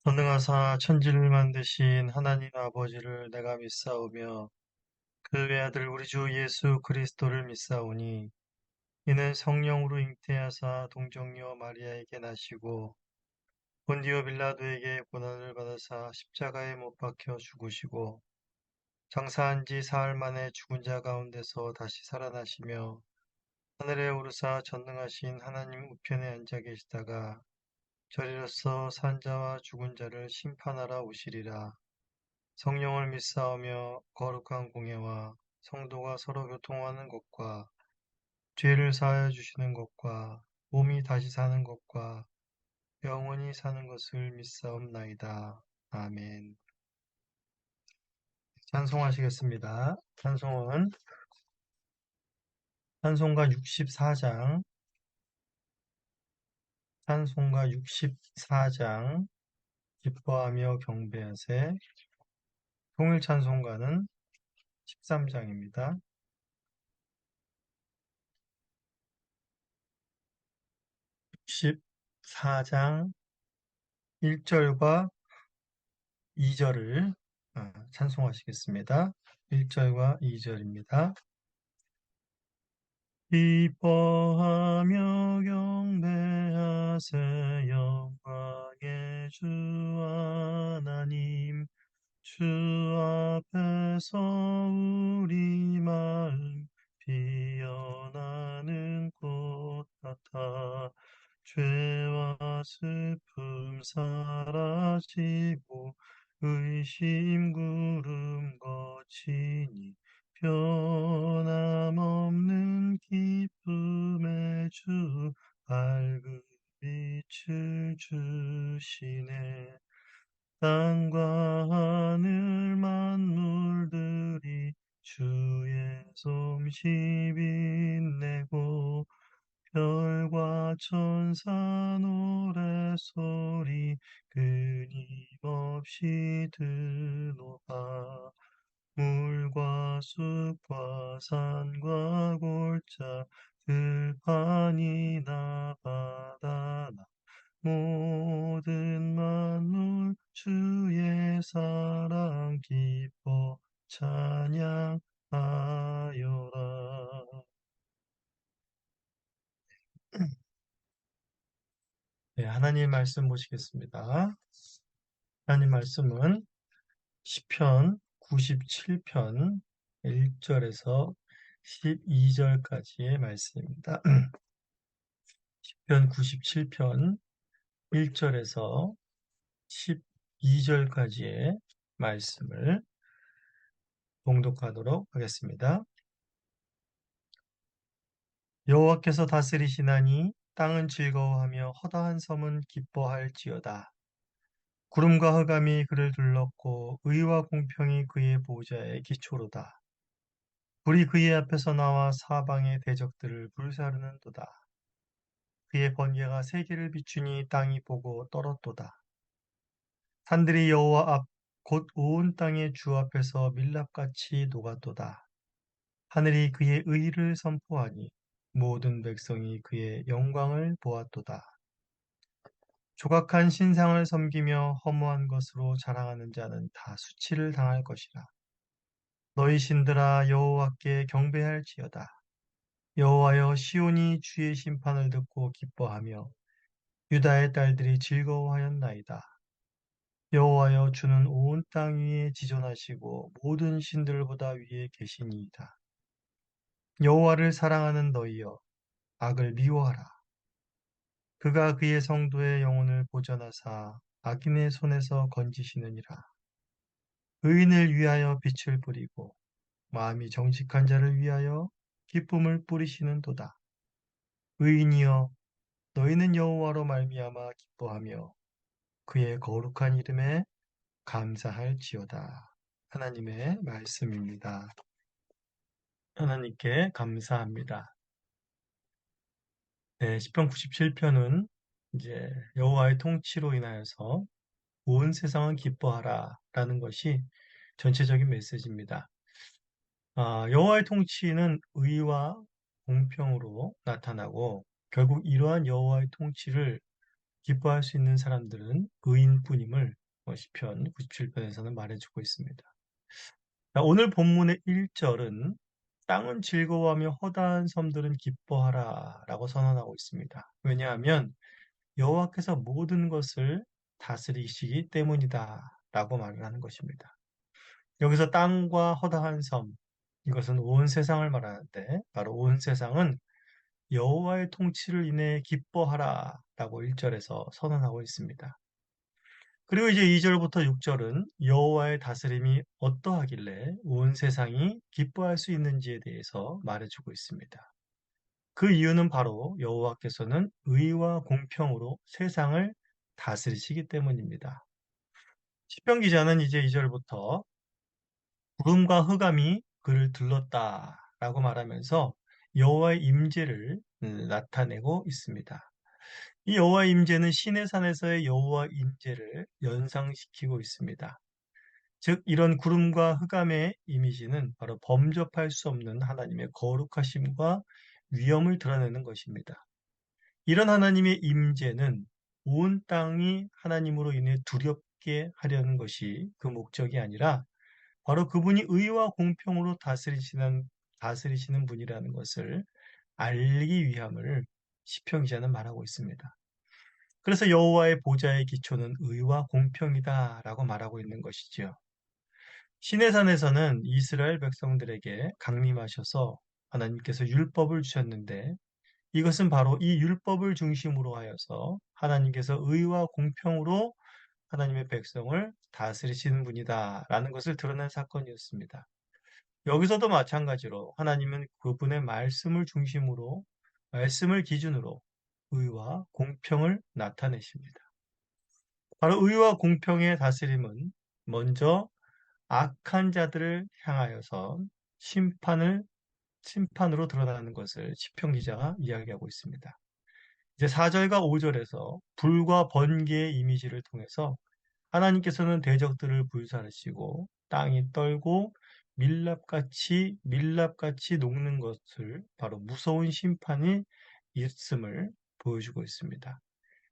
전능하사 천지를 만드신 하나님 아버지를 내가 믿사오며 그 외아들 우리 주 예수 그리스도를 믿사오니 이는 성령으로 잉태하사 동정녀 마리아에게 나시고 본디오 빌라도에게 고난을 받으사 십자가에 못 박혀 죽으시고 장사한 지 사흘 만에 죽은 자 가운데서 다시 살아나시며 하늘에 오르사 전능하신 하나님 우편에 앉아 계시다가 저리로서 산 자와 죽은 자를 심판하러 오시리라. 성령을 믿사오며 거룩한 공예와 성도가 서로 교통하는 것과 죄를 사하여 주시는 것과 몸이 다시 사는 것과 영원히 사는 것을 믿사옵나이다. 아멘. 찬송하시겠습니다. 찬송가 64장, 찬송가 64장, 기뻐하며 경배하세. 통일 찬송가는 13장입니다. 14장 1절과 2절을 찬송하시겠습니다. 1절과 2절입니다. 기뻐하며 경배하세 영광의 주 하나님 주 앞에서 우리 마음 피어나는 꽃 같아 죄와 슬픔 사라지고 의심 구름 거치니 변함없는 기쁨의 주 밝은 빛을 주시네. 땅과 하늘 만물들이 주의 솜씨 빛내고 별과 천사 노래소리 끊임없이 드노라. 물과 숲과 산과 골짜 들판이나 바다나 모든 만물 주의 사랑 기뻐 찬양하여라. 네, 하나님 말씀 보시겠습니다. 하나님 말씀은 시편 97편 1절에서 12절까지의 말씀입니다. 시편 97편 1절에서 12절까지의 말씀을 봉독하도록 하겠습니다. 여호와께서 다스리시나니 땅은 즐거워하며 허다한 섬은 기뻐할지어다. 구름과 흑암이 그를 둘렀고 의와 공평이 그의 보좌의 기초로다. 불이 그의 앞에서 나와 사방의 대적들을 불사르는도다. 그의 번개가 세계를 비추니 땅이 보고 떨었도다. 산들이 여호와 앞 곧 온 땅의 주 앞에서 밀랍같이 녹았도다. 하늘이 그의 의를 선포하니 모든 백성이 그의 영광을 보았도다. 조각한 신상을 섬기며 허무한 것으로 자랑하는 자는 다 수치를 당할 것이라. 너희 신들아 여호와께 경배할지어다. 여호와여 시온이 주의 심판을 듣고 기뻐하며 유다의 딸들이 즐거워하였나이다. 여호와여 주는 온 땅 위에 지존하시고 모든 신들보다 위에 계시니이다. 여호와를 사랑하는 너희여 악을 미워하라. 그가 그의 성도의 영혼을 보전하사 악인의 손에서 건지시느니라. 의인을 위하여 빛을 뿌리고 마음이 정직한 자를 위하여 기쁨을 뿌리시는도다. 의인이여 너희는 여호와로 말미암아 기뻐하며 그의 거룩한 이름에 감사할지어다. 하나님의 말씀입니다. 하나님께 감사합니다. 네, 시편 97편은 이제 여호와의 통치로 인하여서 온 세상은 기뻐하라 라는 것이 전체적인 메시지입니다. 여호와의 통치는 의와 공평으로 나타나고 결국 이러한 여호와의 통치를 기뻐할 수 있는 사람들은 의인뿐임을 시편 97편에서는 말해주고 있습니다. 자, 오늘 본문의 1절은 땅은 즐거워하며 허다한 섬들은 기뻐하라 라고 선언하고 있습니다. 왜냐하면 여호와께서 모든 것을 다스리시기 때문이다 라고 말을 하는 것입니다. 여기서 땅과 허다한 섬, 이것은 온 세상을 말하는데 바로 온 세상은 여호와의 통치를 인해 기뻐하라 라고 1절에서 선언하고 있습니다. 그리고 이제 2절부터 6절은 여호와의 다스림이 어떠하길래 온 세상이 기뻐할 수 있는지에 대해서 말해주고 있습니다. 그 이유는 바로 여호와께서는 의와 공평으로 세상을 다스리시기 때문입니다. 시편 기자는 이제 2절부터 구름과 흑암이 그를 둘렀다라고 말하면서 여호와의 임재를 나타내고 있습니다. 이 여호와의 임재는 시내 산에서의 여호와 임재를 연상시키고 있습니다. 즉 이런 구름과 흑암의 이미지는 바로 범접할 수 없는 하나님의 거룩하심과 위엄을 드러내는 것입니다. 이런 하나님의 임재는 온 땅이 하나님으로 인해 두렵게 하려는 것이 그 목적이 아니라 바로 그분이 의와 공평으로 다스리시는 분이라는 것을 알리기 위함을 시편 기자는 말하고 있습니다. 그래서 여호와의 보좌의 기초는 의와 공평이다라고 말하고 있는 것이지요. 시내산에서는 이스라엘 백성들에게 강림하셔서 하나님께서 율법을 주셨는데 이것은 바로 이 율법을 중심으로 하여서 하나님께서 의와 공평으로 하나님의 백성을 다스리시는 분이다라는 것을 드러낸 사건이었습니다. 여기서도 마찬가지로 하나님은 그분의 말씀을 중심으로 말씀을 기준으로 의와 공평을 나타내십니다. 바로 의와 공평의 다스림은 먼저 악한 자들을 향하여서 심판으로 드러나는 것을 시편 기자가 이야기하고 있습니다. 이제 4절과 5절에서 불과 번개의 이미지를 통해서 하나님께서는 대적들을 불살르시고 땅이 떨고 밀랍같이 녹는 것을 바로 무서운 심판이 있음을 보여주고 있습니다.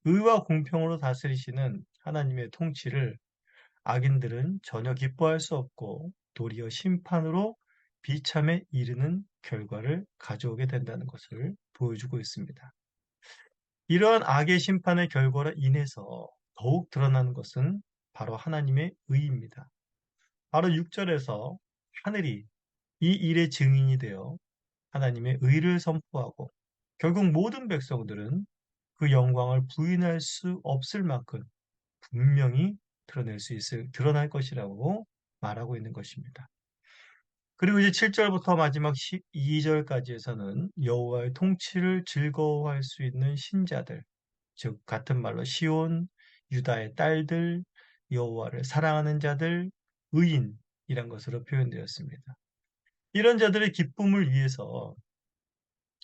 의와 공평으로 다스리시는 하나님의 통치를 악인들은 전혀 기뻐할 수 없고 도리어 심판으로 비참에 이르는 결과를 가져오게 된다는 것을 보여주고 있습니다. 이러한 악의 심판의 결과로 인해서 더욱 드러나는 것은 바로 하나님의 의입니다. 바로 6절에서 하늘이 이 일의 증인이 되어 하나님의 의를 선포하고 결국 모든 백성들은 그 영광을 부인할 수 없을 만큼 분명히 드러날 것이라고 말하고 있는 것입니다. 그리고 이제 7절부터 마지막 12절까지에서는 여호와의 통치를 즐거워할 수 있는 신자들, 즉 같은 말로 시온, 유다의 딸들, 여호와를 사랑하는 자들, 의인이란 것으로 표현되었습니다. 이런 자들의 기쁨을 위해서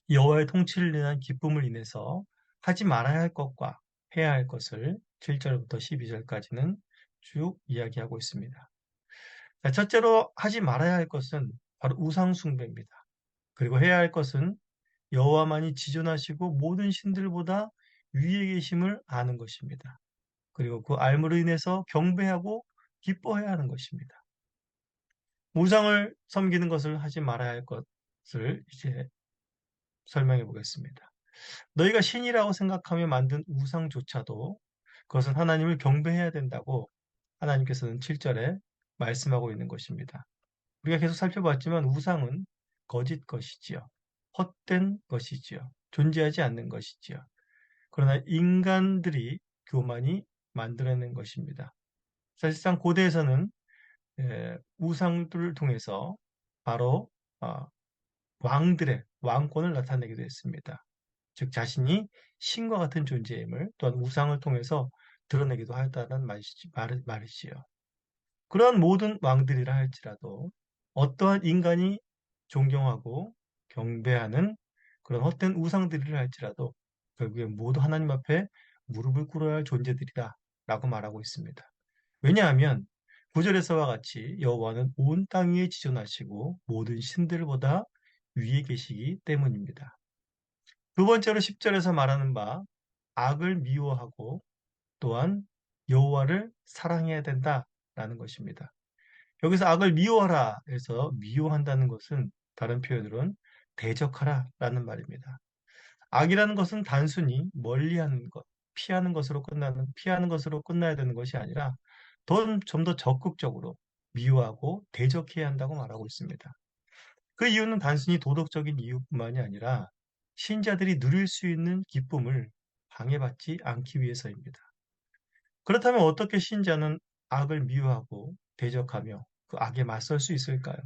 여호와의 통치를 인한 기쁨을 인해서 하지 말아야 할 것과 해야 할 것을 7절부터 12절까지는 쭉 이야기하고 있습니다. 자, 첫째로 하지 말아야 할 것은 바로 우상 숭배입니다. 그리고 해야 할 것은 여호와만이 지존하시고 모든 신들보다 위에 계심을 아는 것입니다. 그리고 그 알므로 인해서 경배하고 기뻐해야 하는 것입니다. 우상을 섬기는 것을 하지 말아야 할 것을 이제 설명해 보겠습니다. 너희가 신이라고 생각하며 만든 우상조차도 그것은 하나님을 경배해야 된다고 하나님께서는 7절에 말씀하고 있는 것입니다. 우리가 계속 살펴봤지만 우상은 거짓 것이지요. 헛된 것이지요. 존재하지 않는 것이지요. 그러나 인간들이 교만이 만들어낸 것입니다. 사실상 고대에서는 우상들을 통해서 바로 어, 왕들의 왕권을 나타내기도 했습니다. 즉 자신이 신과 같은 존재임을 또한 우상을 통해서 드러내기도 하였다는 말이지요. 그러한 모든 왕들이라 할지라도 어떠한 인간이 존경하고 경배하는 그런 헛된 우상들이라 할지라도 결국에 모두 하나님 앞에 무릎을 꿇어야 할 존재들이다 라고 말하고 있습니다. 왜냐하면 9절에서와 같이 여호와는 온 땅 위에 지존하시고 모든 신들보다 위에 계시기 때문입니다. 두 번째로 10절에서 말하는 바 악을 미워하고 또한 여호와를 사랑해야 된다라는 것입니다. 여기서 악을 미워하라 해서 미워한다는 것은 다른 표현으로는 대적하라라는 말입니다. 악이라는 것은 단순히 멀리하는 것, 피하는 것으로 끝나야 되는 것이 아니라 좀 더 적극적으로 미워하고 대적해야 한다고 말하고 있습니다. 그 이유는 단순히 도덕적인 이유뿐만이 아니라 신자들이 누릴 수 있는 기쁨을 방해받지 않기 위해서입니다. 그렇다면 어떻게 신자는 악을 미워하고 대적하며 그 악에 맞설 수 있을까요?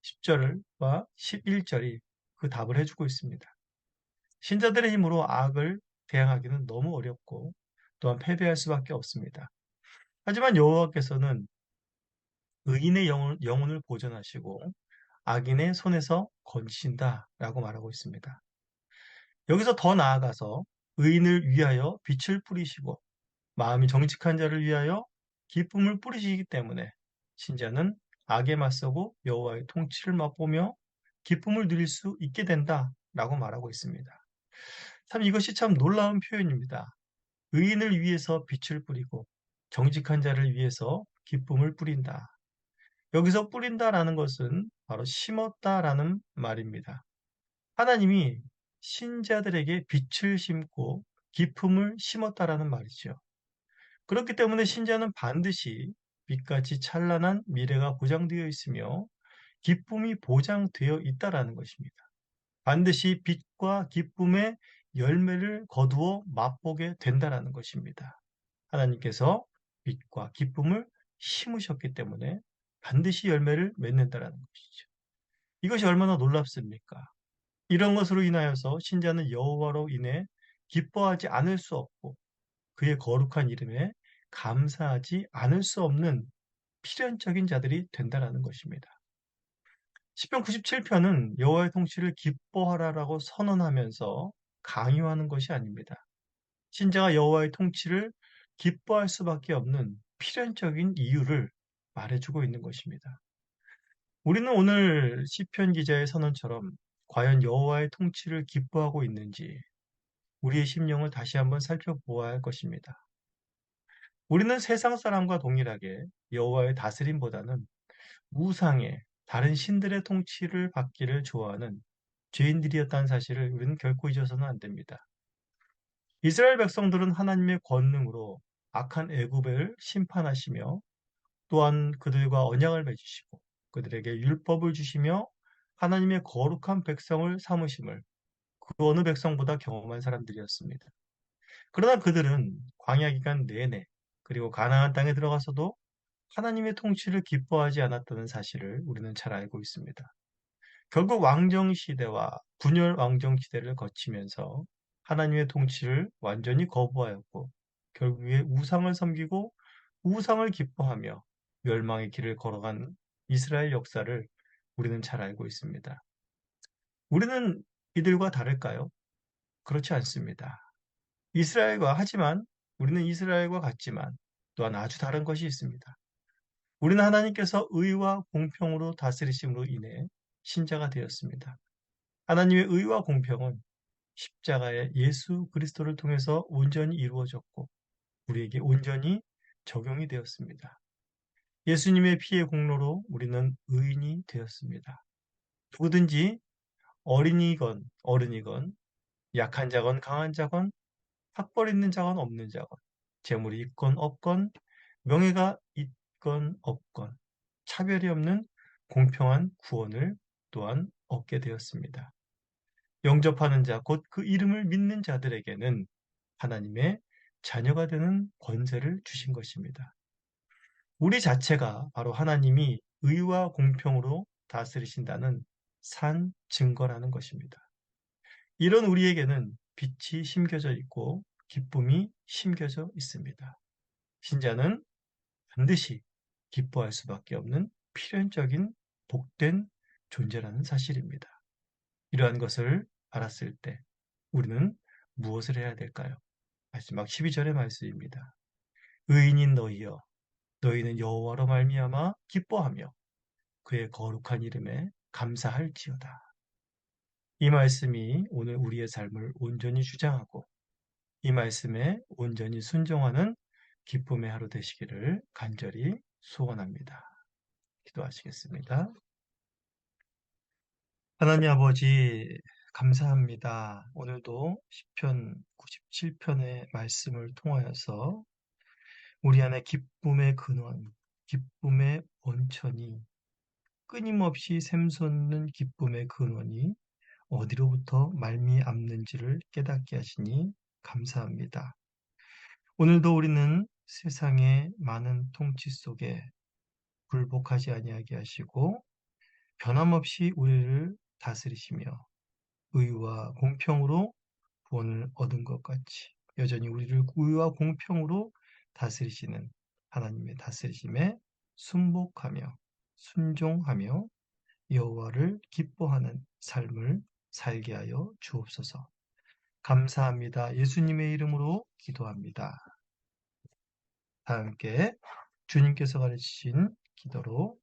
10절과 11절이 그 답을 해주고 있습니다. 신자들의 힘으로 악을 대항하기는 너무 어렵고 또한 패배할 수밖에 없습니다. 하지만 여호와께서는 의인의 영혼을 보존하시고 악인의 손에서 건지신다라고 말하고 있습니다. 여기서 더 나아가서 의인을 위하여 빛을 뿌리시고 마음이 정직한 자를 위하여 기쁨을 뿌리시기 때문에 신자는 악에 맞서고 여호와의 통치를 맛보며 기쁨을 누릴 수 있게 된다라고 말하고 있습니다. 참 이것이 참 놀라운 표현입니다. 의인을 위해서 빛을 뿌리고 정직한 자를 위해서 기쁨을 뿌린다. 여기서 뿌린다라는 것은 바로 심었다라는 말입니다. 하나님이 신자들에게 빛을 심고 기쁨을 심었다라는 말이죠. 그렇기 때문에 신자는 반드시 빛같이 찬란한 미래가 보장되어 있으며 기쁨이 보장되어 있다라는 것입니다. 반드시 빛과 기쁨의 열매를 거두어 맛보게 된다라는 것입니다. 하나님께서 빛과 기쁨을 심으셨기 때문에 반드시 열매를 맺는다라는 것이죠. 이것이 얼마나 놀랍습니까? 이런 것으로 인하여서 신자는 여호와로 인해 기뻐하지 않을 수 없고 그의 거룩한 이름에 감사하지 않을 수 없는 필연적인 자들이 된다라는 것입니다. 시편 97편은 여호와의 통치를 기뻐하라라고 선언하면서 강요하는 것이 아닙니다. 신자가 여호와의 통치를 기뻐할 수밖에 없는 필연적인 이유를 말해주고 있는 것입니다. 우리는 오늘 시편 기자의 선언처럼 과연 여호와의 통치를 기뻐하고 있는지 우리의 심령을 다시 한번 살펴보아야 할 것입니다. 우리는 세상 사람과 동일하게 여호와의 다스림보다는 우상의 다른 신들의 통치를 받기를 좋아하는 죄인들이었다는 사실을 우리는 결코 잊어서는 안 됩니다. 이스라엘 백성들은 하나님의 권능으로 악한 애굽을 심판하시며 또한 그들과 언약을 맺으시고 그들에게 율법을 주시며 하나님의 거룩한 백성을 삼으심을 그 어느 백성보다 경험한 사람들이었습니다. 그러나 그들은 광야 기간 내내 그리고 가나안 땅에 들어가서도 하나님의 통치를 기뻐하지 않았다는 사실을 우리는 잘 알고 있습니다. 결국 왕정 시대와 분열 왕정 시대를 거치면서 하나님의 통치를 완전히 거부하였고 결국에 우상을 섬기고 우상을 기뻐하며 멸망의 길을 걸어간 이스라엘 역사를 우리는 잘 알고 있습니다. 우리는 이들과 다를까요? 그렇지 않습니다. 하지만 우리는 이스라엘과 같지만 또한 아주 다른 것이 있습니다. 우리는 하나님께서 의와 공평으로 다스리심으로 인해 신자가 되었습니다. 하나님의 의와 공평은 십자가의 예수 그리스도를 통해서 온전히 이루어졌고 우리에게 온전히 적용이 되었습니다. 예수님의 피의 공로로 우리는 의인이 되었습니다. 누구든지 어린이건 어른이건 약한 자건 강한 자건 학벌 있는 자건 없는 자건 재물이 있건 없건 명예가 있건 없건 차별이 없는 공평한 구원을 또한 얻게 되었습니다. 영접하는 자, 곧 그 이름을 믿는 자들에게는 하나님의 자녀가 되는 권세를 주신 것입니다. 우리 자체가 바로 하나님이 의와 공평으로 다스리신다는 산 증거라는 것입니다. 이런 우리에게는 빛이 심겨져 있고 기쁨이 심겨져 있습니다. 신자는 반드시 기뻐할 수밖에 없는 필연적인 복된 존재라는 사실입니다. 이러한 것을 알았을 때 우리는 무엇을 해야 될까요? 마지막 12절의 말씀입니다. 의인인 너희여 너희는 여호와로 말미암아 기뻐하며 그의 거룩한 이름에 감사할지어다. 이 말씀이 오늘 우리의 삶을 온전히 주장하고 이 말씀에 온전히 순종하는 기쁨의 하루 되시기를 간절히 소원합니다. 기도하시겠습니다. 하나님 아버지, 감사합니다. 오늘도 시편 97편의 말씀을 통하여서 우리 안에 기쁨의 근원, 기쁨의 원천이 끊임없이 샘솟는 기쁨의 근원이 어디로부터 말미암는지를 깨닫게 하시니 감사합니다. 오늘도 우리는 세상의 많은 통치 속에 굴복하지 아니하게 하시고 변함없이 우리를 다스리시며 의와 공평으로 구원을 얻은 것 같이 여전히 우리를 의와 공평으로 다스리시는 하나님의 다스리심에 순복하며 순종하며 여호와를 기뻐하는 삶을 살게 하여 주옵소서. 감사합니다. 예수님의 이름으로 기도합니다. 다 함께 주님께서 가르치신 기도로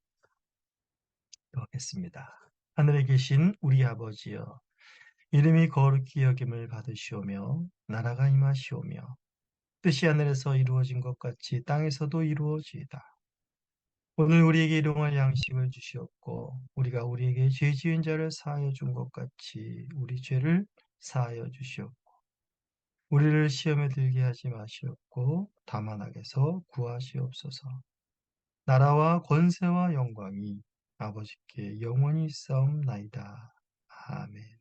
기도하겠습니다. 하늘에 계신 우리 아버지여, 이름이 거룩히 여김을 받으시오며 나라가 임하시오며 뜻이 하늘에서 이루어진 것 같이 땅에서도 이루어지이다. 오늘 우리에게 일용할 양식을 주시옵고 우리가 우리에게 죄 지은 자를 사하여 준 것 같이 우리 죄를 사하여 주시옵고 우리를 시험에 들게 하지 마시옵고 다만 악에서 구하시옵소서. 나라와 권세와 영광이 아버지께 영원히 있사옵나이다. 아멘.